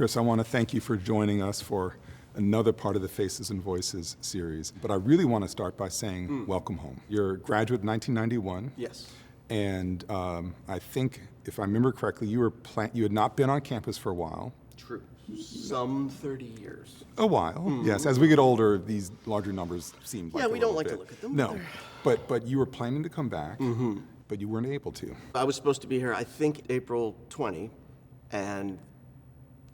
Chris, I want to thank you for joining us for another part of the Faces and Voices series. But I really want to start by saying welcome home. You're a graduate in 1991. Yes. And I think, if I remember correctly, you had not been on campus for a while. True. Some 30 years. A while, yes. As we get older, these larger numbers seem like Yeah, we don't like bit. to look at them. No, but you were planning to come back, but you weren't able to. I was supposed to be here, I think, April 20, and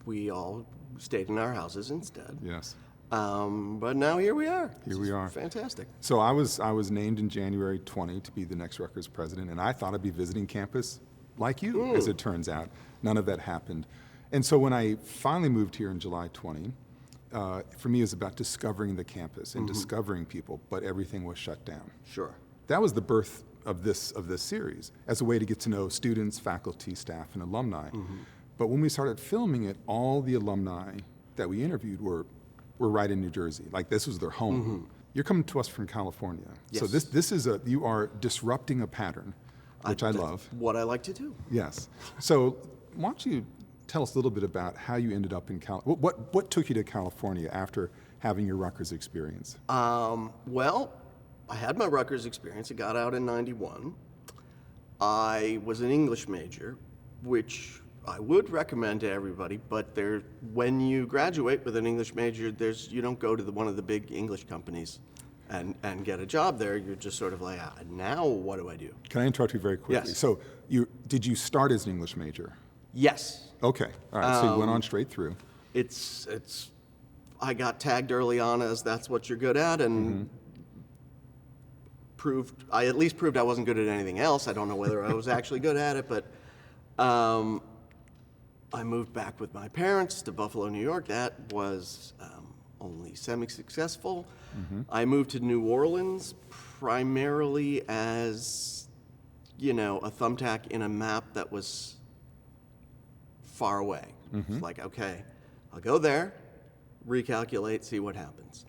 we all stayed in our houses instead. Yes. But now here we are. Here we are. Fantastic. So I was named in January 20 to be the next Rutgers president, and I thought I'd be visiting campus like you, as it turns out. None of that happened. And so when I finally moved here in July 20, for me it was about discovering the campus and discovering people, but everything was shut down. Sure. That was the birth of this series, as a way to get to know students, faculty, staff, and alumni. But when we started filming it, all the alumni that we interviewed were right in New Jersey. Like, this was their home. You're coming to us from California. Yes. So this is you are disrupting a pattern, which I love. What I like to do. Yes. So why don't you tell us a little bit about how you ended up in what took you to California after having your Rutgers experience? Well, I had my Rutgers experience. I got out in 91. I was an English major, which I would recommend to everybody, but when you graduate with an English major, you don't go to one of the big English companies and get a job there. You're just sort of like, now what do I do? Can I interrupt you very quickly? Yes. So did you start as an English major? Yes. Okay, all right, so you went on straight through. I got tagged early on as that's what you're good at, and I at least proved I wasn't good at anything else. I don't know whether I was actually good at it, but I moved back with my parents to Buffalo, New York. That was only semi-successful. I moved to New Orleans primarily as, a thumbtack in a map that was far away. It's like, okay, I'll go there, recalculate, see what happens.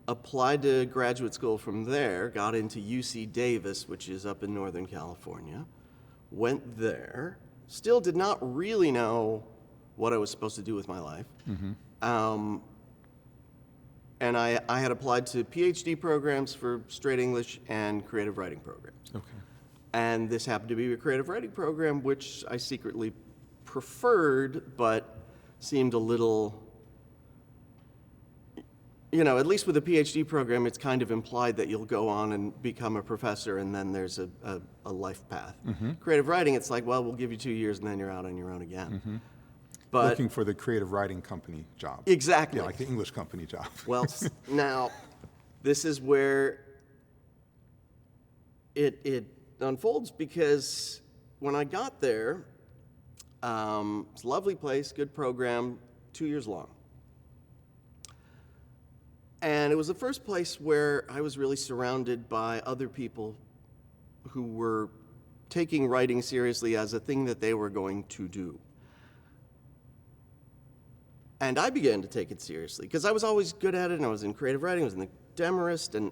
Applied to graduate school from there, got into UC Davis, which is up in Northern California, went there, still did not really know what I was supposed to do with my life. And I had applied to PhD programs for straight English and creative writing programs. Okay. And this happened to be a creative writing program, which I secretly preferred, but seemed a little, at least with a PhD program, it's kind of implied that you'll go on and become a professor and then there's a life path. Creative writing, it's like, well, we'll give you 2 years and then you're out on your own again. But working for the creative writing company job. Exactly. Yeah, like the English company job. Well, now, this is where it unfolds, because when I got there, it's a lovely place, good program, 2 years long. And it was the first place where I was really surrounded by other people who were taking writing seriously as a thing that they were going to do. And I began to take it seriously, because I was always good at it, and I was in creative writing, I was in the Demarest, and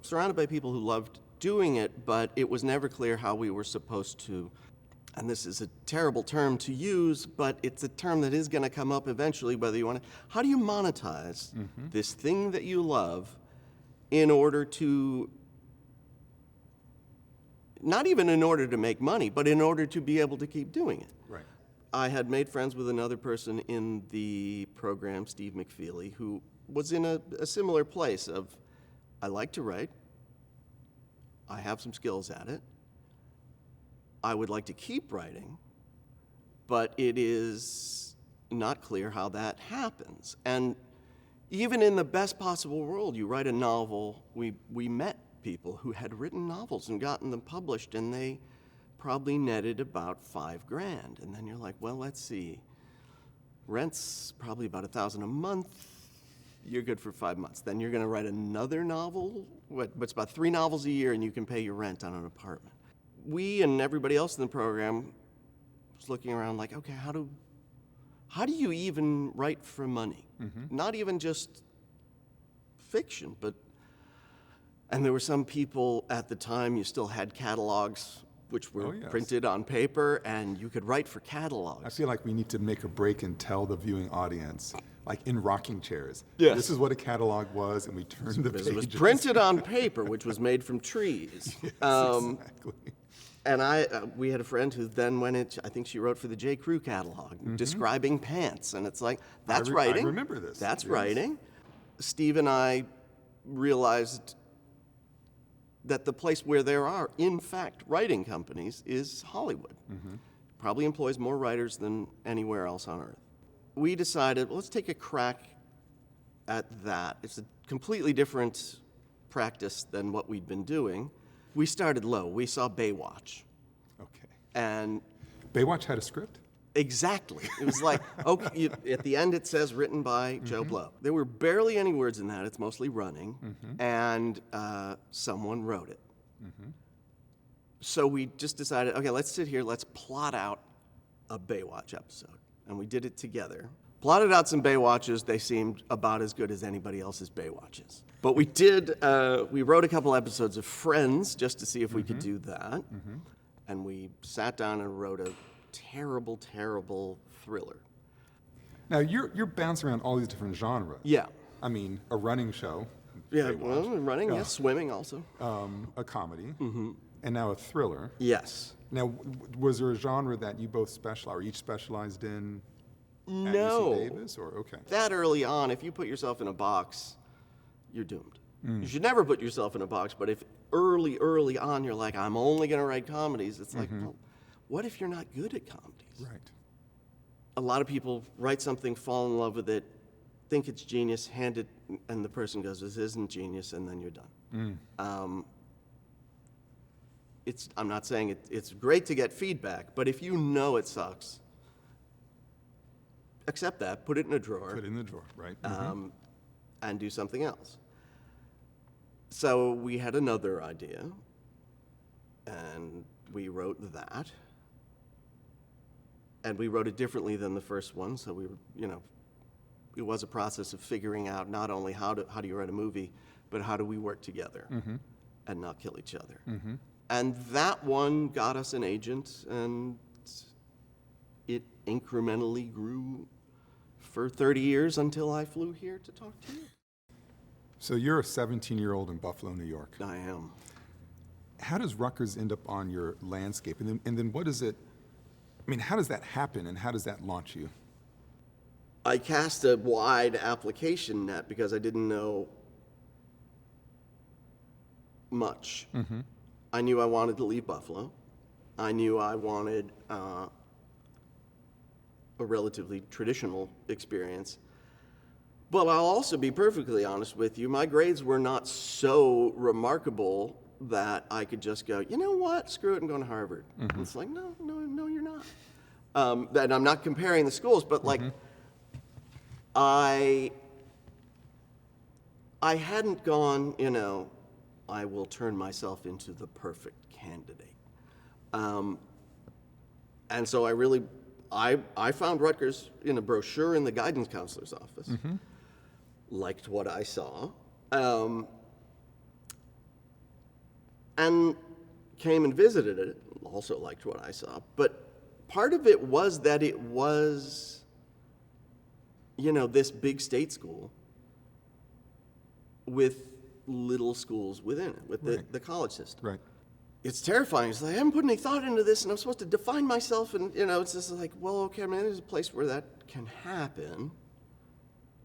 surrounded by people who loved doing it, but it was never clear how we were supposed to, and this is a terrible term to use, but it's a term that is going to come up eventually, whether you want to, how do you monetize this thing that you love in order to, not even in order to make money, but in order to be able to keep doing it? Right. I had made friends with another person in the program, Steve McFeely, who was in a similar place of, I like to write, I have some skills at it, I would like to keep writing, but it is not clear how that happens. And even in the best possible world, you write a novel, we met people who had written novels and gotten them published, and they probably netted about $5,000. And then you're like, well, let's see. Rent's probably about $1,000 a month. You're good for 5 months. Then you're going to write another novel. What's about 3 novels a year, and you can pay your rent on an apartment. We and everybody else in the program was looking around like, okay, how do you even write for money? Not even just fiction, but, and there were some people at the time, you still had catalogs which were Oh, yes. printed on paper, and you could write for catalogs. I feel like we need to make a break and tell the viewing audience, like in rocking chairs. Yes. This is what a catalog was, and we turned the pages. It was printed on paper, which was made from trees. Yes, exactly. And we had a friend who then went into, I think she wrote for the J. Crew catalog, describing pants. And it's like, that's writing. I remember this. That's Yes. writing. Steve and I realized that the place where there are, in fact, writing companies is Hollywood. Probably employs more writers than anywhere else on earth. We decided, well, let's take a crack at that. It's a completely different practice than what we'd been doing. We started low. We saw Baywatch. Okay. And Baywatch had a script? exactly. It was like, okay, at the end it says written by Joe Blow. There were barely any words in that. It's mostly running. And someone wrote it. So we just decided, okay, let's sit here, let's plot out a Baywatch episode. And we did it together. Plotted out some Baywatches. They seemed about as good as anybody else's Baywatches. But we did, we wrote a couple episodes of Friends just to see if we could do that. And we sat down and wrote a terrible, terrible thriller. Now, you're bouncing around all these different genres. Yeah. I mean, a running show. Yeah, Baywatch, well, running, yes, swimming also. a comedy, and now a thriller. Yes. Now, was there a genre that you both specialized, or each specialized in at No. UC Davis, or okay? That early on, if you put yourself in a box, you're doomed. You should never put yourself in a box, but if early on you're like, I'm only going to write comedies, it's like, well, what if you're not good at comedies? Right. A lot of people write something, fall in love with it, think it's genius, hand it, and the person goes, this isn't genius, and then you're done. I'm not saying it's great to get feedback, but if you know it sucks, accept that, put it in a drawer, Put it in the drawer, right? and do something else. So we had another idea, and we wrote that. And we wrote it differently than the first one, so we were, it was a process of figuring out not only how do you write a movie, but how do we work together and not kill each other. And that one got us an agent, and it incrementally grew for 30 years until I flew here to talk to you. So you're a 17-year-old in Buffalo, New York. I am. How does Rutgers end up on your landscape? And then what is it, I mean, how does that happen, and how does that launch you? I cast a wide application net because I didn't know much. I knew I wanted to leave Buffalo. I knew I wanted a relatively traditional experience. But I'll also be perfectly honest with you, my grades were not so remarkable that I could just go, you know what, screw it, I'm going to Harvard. It's like, no, you're not. And I'm not comparing the schools, but like, I hadn't gone, I will turn myself into the perfect candidate. And so I found Rutgers in a brochure in the guidance counselor's office, liked what I saw, and came and visited it, also liked what I saw. But part of it was that it was, this big state school with little schools within it, with the college system. Right. It's terrifying. It's like, I haven't put any thought into this, and I'm supposed to define myself, and, it's just like, well, okay, there's a place where that can happen,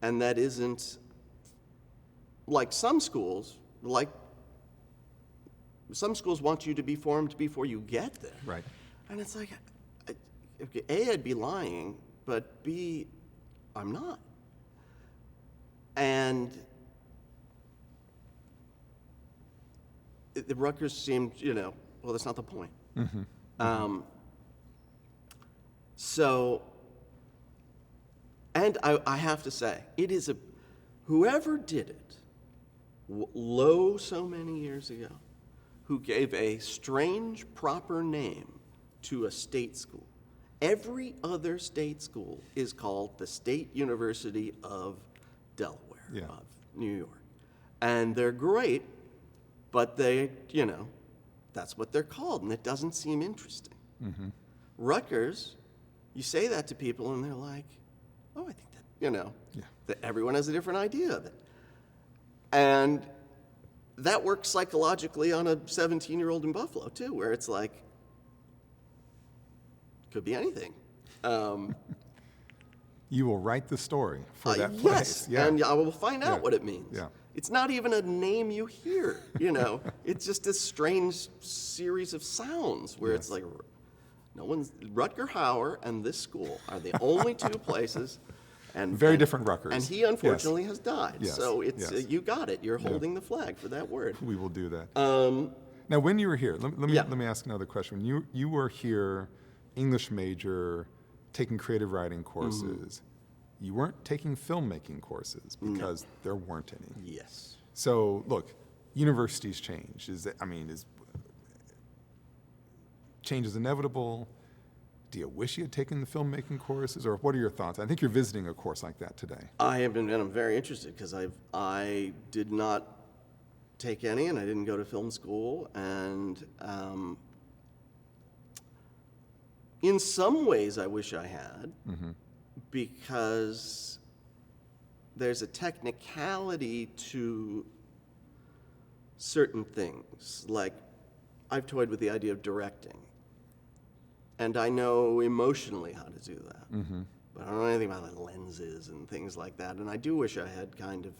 and that isn't, like some schools want you to be formed before you get there. Right. And it's like, A, I'd be lying, but B, I'm not. And the Rutgers seemed, well, that's not the point. So, and I have to say, it is whoever did it, so many years ago, who gave a strange proper name to a state school. Every other state school is called the State University of Delaware, of New York. And they're great, but they, that's what they're called, and it doesn't seem interesting. Rutgers, you say that to people, and they're like, oh, I think that, that everyone has a different idea of it. And that works psychologically on a 17-year-old in Buffalo, too, where it's like, could be anything. You will write the story for that Yes, place. Yeah. and I will find out what it means. Yeah. It's not even a name you hear, It's just a strange series of sounds where it's like, Rutger Hauer and this school are the only two places. And Very different Rutgers. And he unfortunately has died. Yes. So it's Yes. you got it. You're holding the flag for that word. We will do that. Now, when you were here, let me ask another question. When you were here, English major, taking creative writing courses, you weren't taking filmmaking courses because there weren't any. Yes. So, look, universities change. Change is inevitable. Do you wish you had taken the filmmaking courses, or what are your thoughts? I think you're visiting a course like that today. I have been, and I'm very interested because I did not take any, and I didn't go to film school, and in some ways I wish I had, because there's a technicality to certain things. Like, I've toyed with the idea of directing, and I know emotionally how to do that, but I don't know anything about like lenses and things like that. And I do wish I had kind of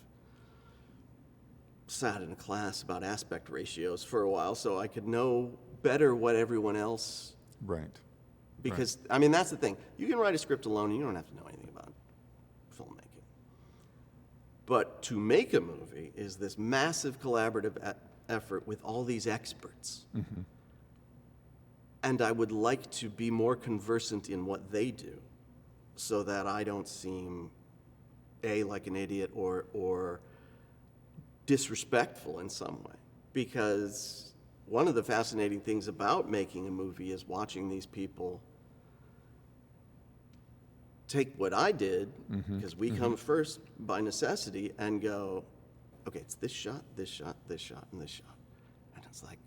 sat in a class about aspect ratios for a while so I could know better what everyone else. Right. Because, I mean, that's the thing. You can write a script alone and you don't have to know anything about filmmaking. But to make a movie is this massive collaborative effort with all these experts. And I would like to be more conversant in what they do so that I don't seem, like an idiot or disrespectful in some way. Because one of the fascinating things about making a movie is watching these people take what I did, because we come first by necessity, and go, okay, it's this shot, this shot, this shot, and this shot. And it's like,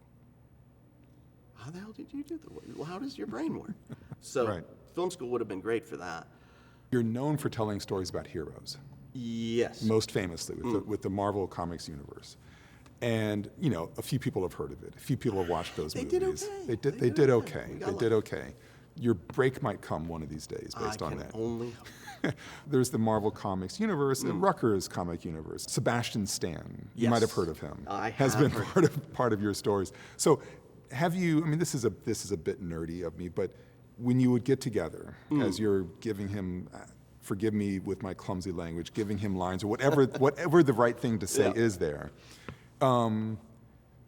how the hell did you do that? How does your brain work? So film school would have been great for that. You're known for telling stories about heroes. Yes. Most famously with the Marvel Comics universe. And, a few people have heard of it. A few people have watched those movies. They did okay. They did okay. Your break might come one of these days based on that. I can only hope. There's the Marvel Comics universe and Rutgers comic universe. Sebastian Stan, you might have heard of him. Has been part of your stories. So have you, this is a bit nerdy of me, but when you would get together as you're giving him, forgive me with my clumsy language, giving him lines or whatever the right thing to say is there,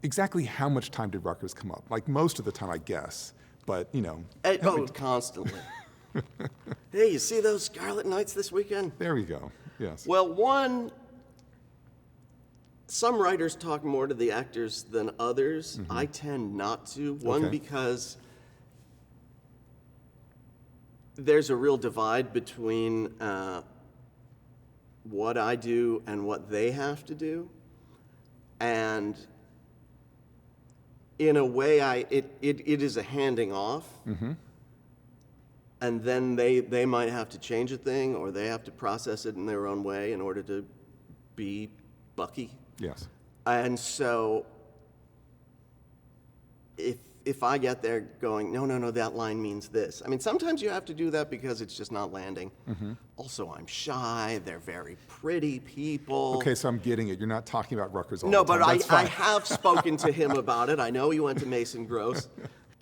exactly how much time did Rutgers come up? Like most of the time, I guess, but constantly. Hey, you see those Scarlet Knights this weekend? There we go, yes. Well, some writers talk more to the actors than others. I tend not to. Because there's a real divide between what I do and what they have to do. And in a way, it is a handing off. And then they might have to change a thing, or they have to process it in their own way in order to be Bucky. Yes. And so if I get there going, no, that line means this. Sometimes you have to do that because it's just not landing. Also, I'm shy. They're very pretty people. Okay, so I'm getting it. You're not talking about Rutgers all the time. No, but I have spoken to him about it. I know he went to Mason Gross.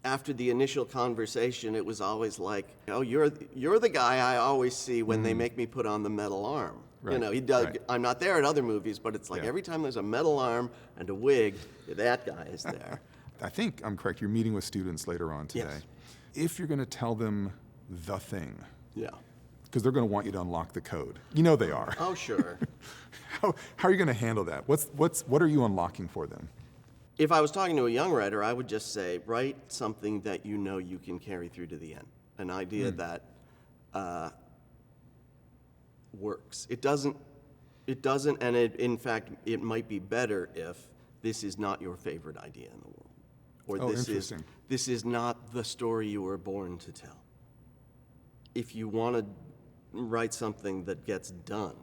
After the initial conversation, it was always like, you're the guy I always see when they make me put on the metal arm. Right. He does. Right. I'm not there at other movies, but it's like every time there's a metal arm and a wig, that guy is there. I think I'm correct. You're meeting with students later on today. Yes. If you're going to tell them the thing, because they're going to want you to unlock the code. They are. Oh, sure. How are you going to handle that? What are you unlocking for them? If I was talking to a young writer, I would just say, write something that you can carry through to the end. An idea that works. It doesn't, and in fact, it might be better if this is not your favorite idea in the world. or Oh, this interesting. is not the story you were born to tell. If you want to write something that gets done,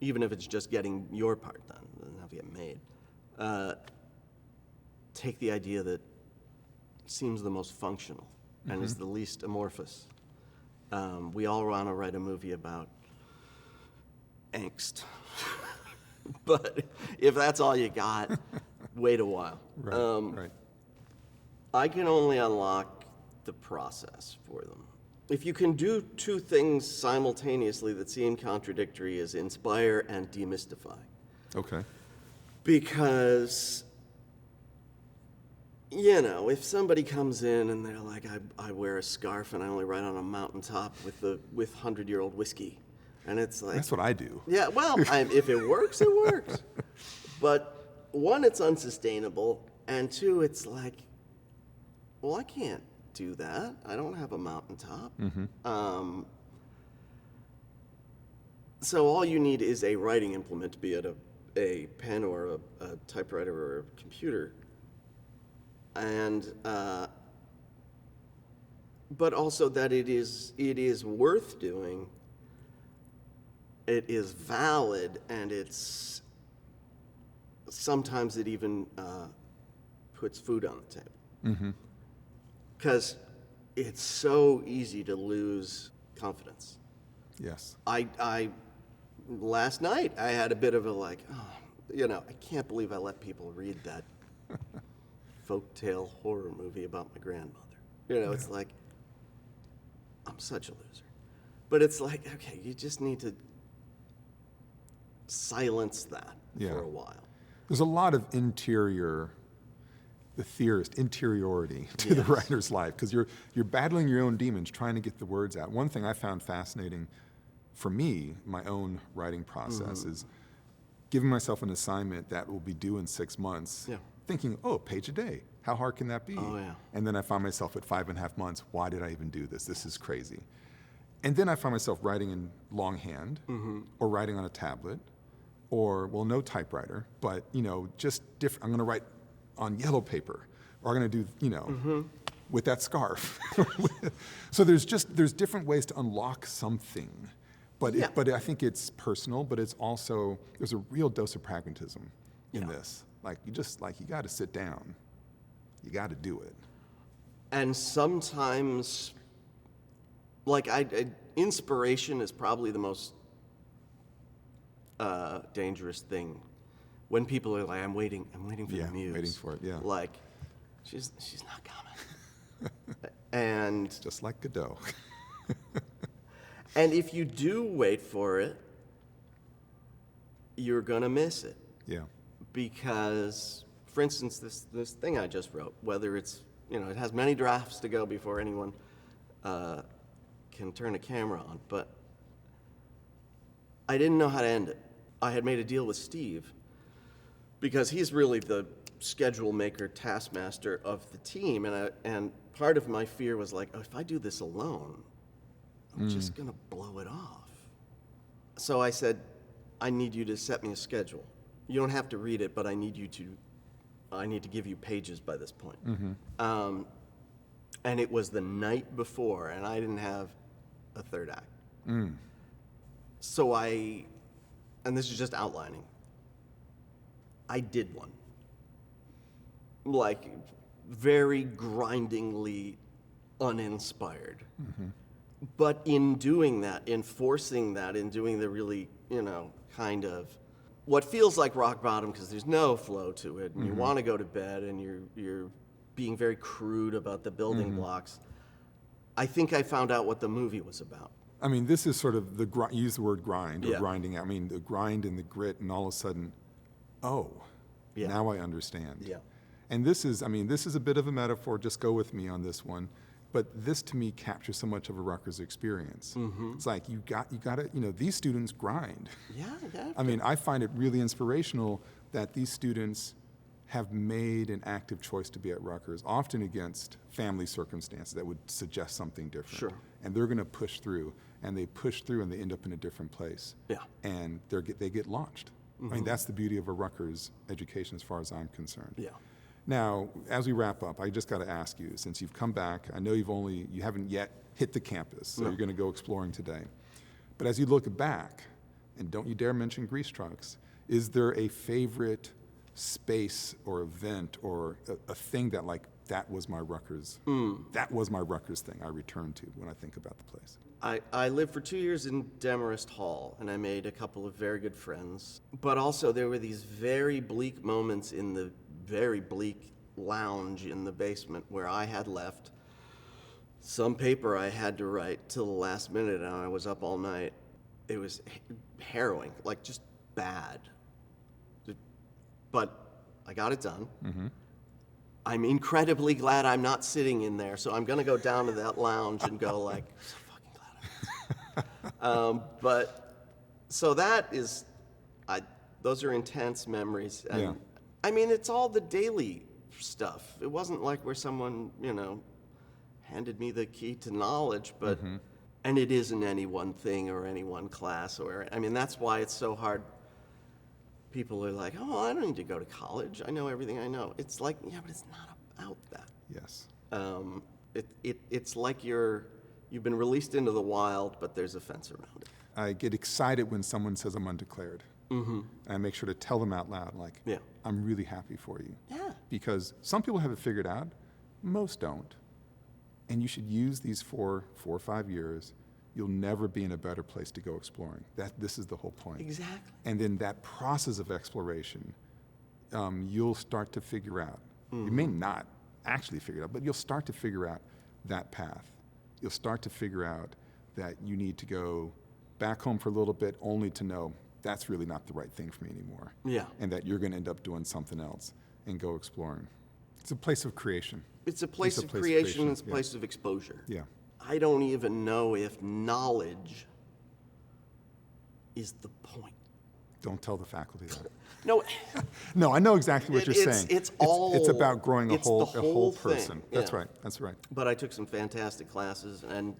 even if it's just getting your part done, it doesn't have to get made, take the idea that seems the most functional and is the least amorphous. We all want to write a movie about angst. But if that's all you got, wait a while. Right. I can only unlock the process for them. If you can do two things simultaneously that seem contradictory, is inspire and demystify. Okay. Because, you know, if somebody comes in and they're like, I wear a scarf and I only write on a mountaintop with 100-year-old whiskey, and it's like... That's what I do. Yeah, well, if it works, it works. But one, it's unsustainable, and two, it's like, well, I can't do that. I don't have a mountaintop. So all you need is a writing implement, be it a pen or a typewriter or a computer. And but also that it is worth doing. It is valid, and it's sometimes it even puts food on the table. Because it's so easy to lose confidence. Yes. I last night I had a bit of a like, oh, you know, I can't believe I let people read that folktale horror movie about my grandmother. You know, it's like, I'm such a loser. But it's like, okay, you just need to silence that for a while. There's a lot of interiority to the writer's life, because you're battling your own demons, trying to get the words out. One thing I found fascinating for me, my own writing process, is giving myself an assignment that will be due in 6 months, thinking, oh, a page a day. How hard can that be? Oh, yeah. And then I find myself at 5.5 months, why did I even do this? This is crazy. And then I find myself writing in longhand or writing on a tablet or, well, no typewriter, but, you know, just different. I'm going to write on yellow paper, or I'm going to do, you know, with that scarf. So there's different ways to unlock something. But I think it's personal, but it's also, there's a real dose of pragmatism in this. Like, you got to sit down. You got to do it. And sometimes, like, inspiration is probably the most dangerous thing. When people are like, I'm waiting for the muse. Waiting for it, yeah. Like, she's not coming. And Just like Godot. and if you do wait for it, you're gonna miss it. Yeah. Because, for instance, this thing I just wrote, whether it's, you know, it has many drafts to go before anyone can turn a camera on, but I didn't know how to end it. I had made a deal with Steve, because he's really the schedule maker, taskmaster of the team, and part of my fear was like, oh, if I do this alone, I'm just gonna blow it off. So I said, I need you to set me a schedule. You don't have to read it, but I need to give you pages by this point. And it was the night before, and I didn't have a third act. So and this is just outlining, I did one. Like, very grindingly uninspired. But in doing that, in forcing that, in doing the really, you know, kind of what feels like rock bottom, because there's no flow to it, and you want to go to bed, and you're being very crude about the building blocks. I think I found out what the movie was about. I mean, this is sort of you use the word grind or grinding. I mean, the grind and the grit, and all of a sudden, now I understand. Yeah. And this is a bit of a metaphor. Just go with me on this one. But this, to me, captures so much of a Rutgers experience. It's like, you got to, you know, these students grind. Yeah. I mean, I find it really inspirational that these students have made an active choice to be at Rutgers, often against family circumstances that would suggest something different. Sure. And they're going to push through, and they push through, and they end up in a different place. Yeah. And they get launched. I mean, that's the beauty of a Rutgers education as far as I'm concerned. Yeah. Now, as we wrap up, I just got to ask you, since you've come back, I know you haven't yet hit the campus, so No. you're going to go exploring today. But as you look back, and don't you dare mention grease trucks, is there a favorite space or event or a thing that that was my Rutgers, that was my Rutgers thing I return to when I think about the place? I lived for 2 years in Demarest Hall, and I made a couple of very good friends. But also, there were these very bleak moments in the very bleak lounge in the basement where I had left some paper I had to write till the last minute, and I was up all night. It was harrowing, just bad. But I got it done. Mm-hmm. I'm incredibly glad I'm not sitting in there, so I'm going to go down to that lounge and go I'm so fucking glad I'm not. But so that is, those are intense memories. And Yeah. I mean, it's all the daily stuff. It wasn't like where someone, handed me the key to knowledge, but, and it isn't any one thing or any one class that's why it's so hard. People are like, oh, I don't need to go to college. I know everything I know. It's like, yeah, but it's not about that. Yes. It's like you've been released into the wild, but there's a fence around it. I get excited when someone says I'm undeclared. Mm-hmm. And I make sure to tell them out loud, yeah. I'm really happy for you. Yeah. Because some people have it figured out, most don't. And you should use these 4 or 5 years. You'll never be in a better place to go exploring. This is the whole point. Exactly. And then that process of exploration, you'll start to figure out. You may not actually figure it out, but you'll start to figure out that path. You'll start to figure out that you need to go back home for a little bit only to know that's really not the right thing for me anymore. Yeah. And that you're going to end up doing something else and go exploring. It's a place of creation. It's a place of creation, it's a place of exposure. Yeah. I don't even know if knowledge is the point. Don't tell the faculty that. No, No, I know exactly what you're saying. It's about growing a it's whole the whole person. thing, That's yeah. right. That's right. but I took some fantastic classes, and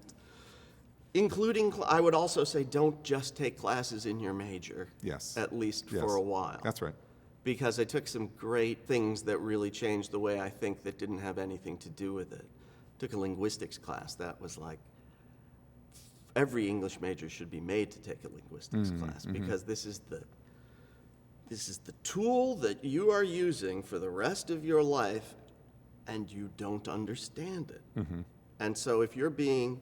including, I would also say, don't just take classes in your major. Yes. At least Yes. for a while. That's right. Because I took some great things that really changed the way I think that didn't have anything to do with it. Took a linguistics class that was like, every English major should be made to take a linguistics class, because this is the tool that you are using for the rest of your life, and you don't understand it. And so if you're being,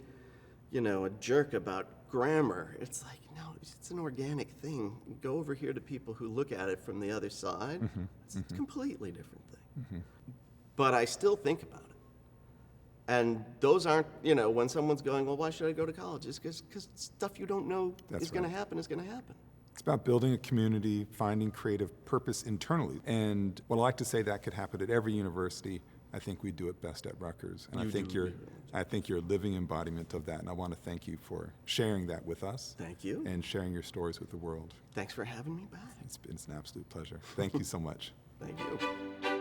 a jerk about grammar, it's like, no, it's an organic thing. Go over here to people who look at it from the other side. It's a completely different thing. But I still think about it. And those aren't, when someone's going, well, why should I go to college? It's because stuff you don't know That's is going to right. happen is going to happen. It's about building a community, finding creative purpose internally. And what I like to say that could happen at every university, I think we do it best at Rutgers. And I think you're a living embodiment of that. And I want to thank you for sharing that with us. Thank you. And sharing your stories with the world. Thanks for having me back. It's an absolute pleasure. Thank you so much. Thank you.